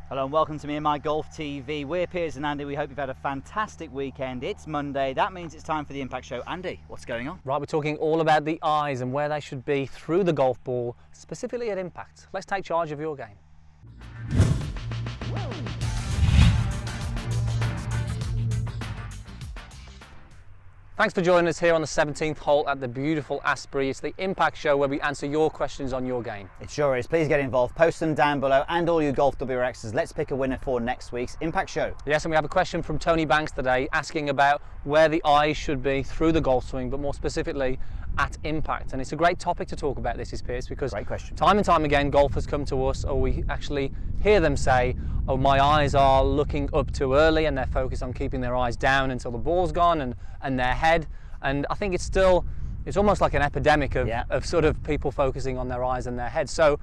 Hello and welcome to Me and My Golf TV. We're Piers and Andy. We hope you've had a fantastic weekend. It's Monday. That means it's time for the Impact Show. Andy, what's going on? Right, we're talking all about the eyes and where they should be through the golf ball, specifically at impact. Let's take charge of your game. Thanks for joining us here on the 17th hole at the beautiful Asbury. It's the Impact Show where we answer your questions on your game. It sure is. Please get involved. Post them down below, and all you Golf WRXs. Let's pick a winner for next week's Impact Show. Yes, and we have a question from Tony Banks today asking about where the eyes should be through the golf swing, but more specifically at impact. And it's a great topic to talk about, this is Piers, because Great question. Time and time again golfers come to us, or we actually hear them say, oh, my eyes are looking up too early, and they're focused on keeping their eyes down until the ball's gone, and their head. And I think it's almost like an epidemic of sort of people focusing on their eyes and their head. So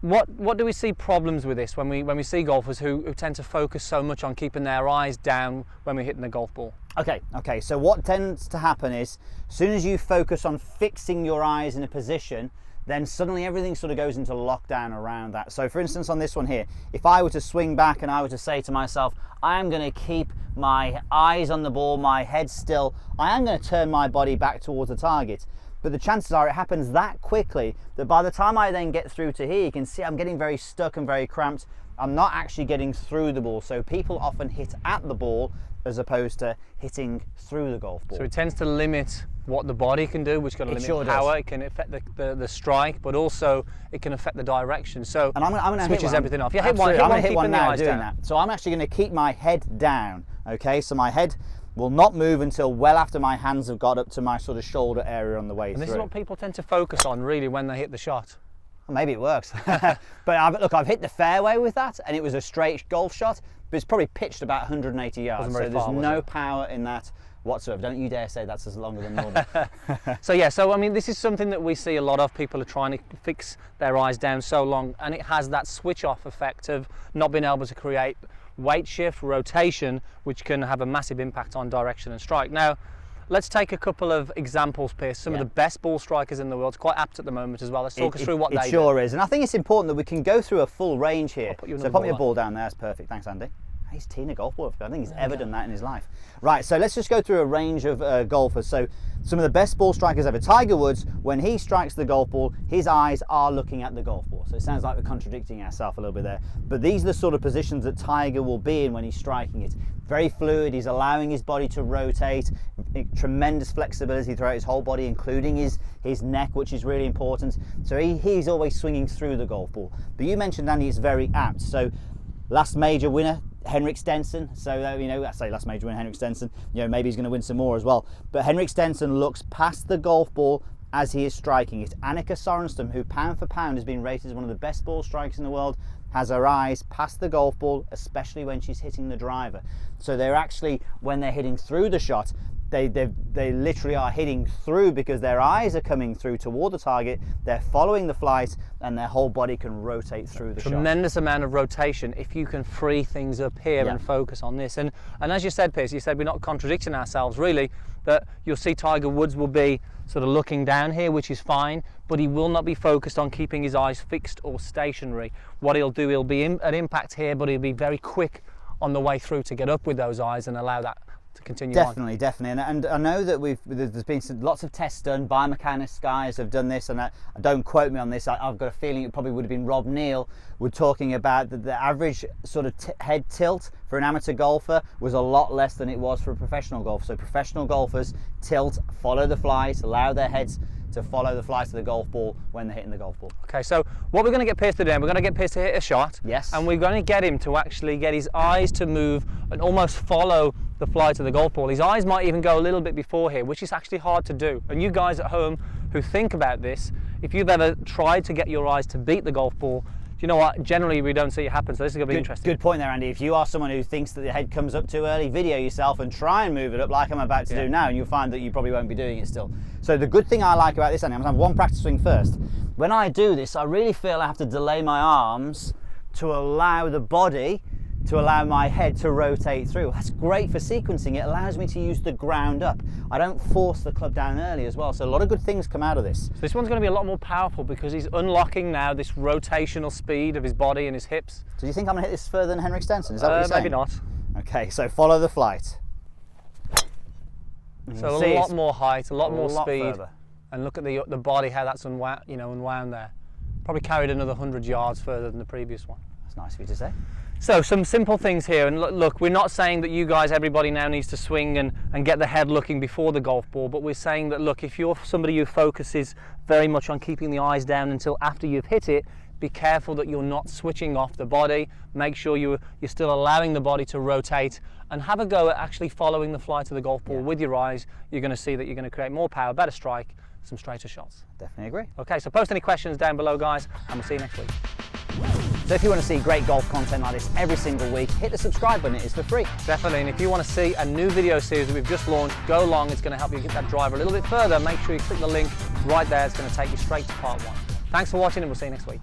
what do we see problems with this when we see golfers who tend to focus so much on keeping their eyes down when we're hitting the golf ball? Okay, so what tends to happen is, as soon as you focus on fixing your eyes in a position, then suddenly everything sort of goes into lockdown around that. So for instance, on this one here, if I were to swing back and I were to say to myself, I am going to keep my eyes on the ball, my head still, I am going to turn my body back towards the target. But the chances are it happens that quickly that by the time I then get through to here, you can see I'm getting very stuck and very cramped. I'm not actually getting through the ball. So people often hit at the ball as opposed to hitting through the golf ball. So it tends to limit what the body can do, which can limit power. It can affect the strike, but also it can affect the direction. So and I'm gonna switches everything off. Yeah, I'm going to hit one now doing down. that. So I'm actually going to keep my head down. Okay, so my head will not move until well after my hands have got up to my sort of shoulder area on the way through. And this is what people tend to focus on really when they hit the shot. Maybe it works. But look, I've hit the fairway with that, and it was a straight golf shot, but it's probably pitched about 180 yards, so there's no power in that whatsoever. Don't you dare say that's as longer than normal. So I mean, this is something that we see a lot of. People are trying to fix their eyes down so long, and it has that switch off effect of not being able to create weight shift, rotation, which can have a massive impact on direction and strike. Now, let's take a couple of examples, Piers. Some of the best ball strikers in the world. It's quite apt at the moment as well. Let's talk us through what they do. It sure is. And I think it's important that we can go through a full range here. So pop me a ball down there. That's perfect. Thanks, Andy. He's teeing a golf ball. I think he's ever done that in his life. Right, so let's just go through a range of golfers. So some of the best ball strikers ever. Tiger Woods, when he strikes the golf ball, his eyes are looking at the golf ball. So it sounds like we're contradicting ourselves a little bit there. But these are the sort of positions that Tiger will be in when he's striking it. Very fluid, he's allowing his body to rotate, tremendous flexibility throughout his whole body, including his neck, which is really important. So he's always swinging through the golf ball. But you mentioned, Andy, it's very apt. So last major winner, Henrik Stenson. So I say last major winner, Henrik Stenson. Maybe he's going to win some more as well. But Henrik Stenson looks past the golf ball as he is striking it. Annika Sorenstam, who pound for pound has been rated as one of the best ball strikers in the world, has her eyes past the golf ball, especially when she's hitting the driver. So they're actually, when they're hitting through the shot, they literally are hitting through because their eyes are coming through toward the target, they're following the flight, and their whole body can rotate through the shot. Tremendous amount of rotation if you can free things up here and focus on this. And as you said, Piers, you said we're not contradicting ourselves really, that you'll see Tiger Woods will be sort of looking down here, which is fine, but he will not be focused on keeping his eyes fixed or stationary. What he'll do, he'll be at impact here, but he'll be very quick on the way through to get up with those eyes and allow that to continue Definitely. And I know that there's been lots of tests done. Biomechanics guys have done this, and don't quote me on this. I've got a feeling it probably would have been Rob Neal talking about the average sort of head tilt for an amateur golfer was a lot less than it was for a professional golfer. So professional golfers tilt, follow the flight, allow their heads to follow the flight of the golf ball when they're hitting the golf ball. Okay, so what we're going to get Piers to do, we're going to get Piers to hit a shot. Yes. And we're going to get him to actually get his eyes to move and almost follow the flight of the golf ball. His eyes might even go a little bit before here, which is actually hard to do. And you guys at home who think about this, if you've ever tried to get your eyes to beat the golf ball, you know what, generally we don't see it happen, so this is going to be interesting. Good point there, Andy. If you are someone who thinks that the head comes up too early, video yourself and try and move it up like I'm about to do now, and you'll find that you probably won't be doing it still. So the good thing I like about this, Andy, I'm going to have one practice swing first. When I do this, I really feel I have to delay my arms to allow the body to allow my head to rotate through. That's great for sequencing. It allows me to use the ground up. I don't force the club down early as well. So a lot of good things come out of this. So this one's going to be a lot more powerful because he's unlocking now this rotational speed of his body and his hips. So do you think I'm going to hit this further than Henrik Stenson? Is that what you're saying? Maybe not. Okay, so follow the flight. So a lot more height, a lot more speed. Further. And look at the body, how that's unwound there. Probably carried another 100 yards further than the previous one. That's nice of you to say. So some simple things here, and look, we're not saying that you guys, everybody now needs to swing and get the head looking before the golf ball, but we're saying that, look, if you're somebody who focuses very much on keeping the eyes down until after you've hit it, be careful that you're not switching off the body. Make sure you're still allowing the body to rotate, and have a go at actually following the flight of the golf ball with your eyes. You're going to see that you're going to create more power, better strike, some straighter shots. Definitely agree. Okay, so post any questions down below, guys, and we'll see you next week. So if you want to see great golf content like this every single week, hit the subscribe button. It is for free. Definitely, and if you want to see a new video series that we've just launched, go along. It's going to help you get that driver a little bit further. Make sure you click the link right there. It's going to take you straight to part 1. Thanks for watching, and we'll see you next week.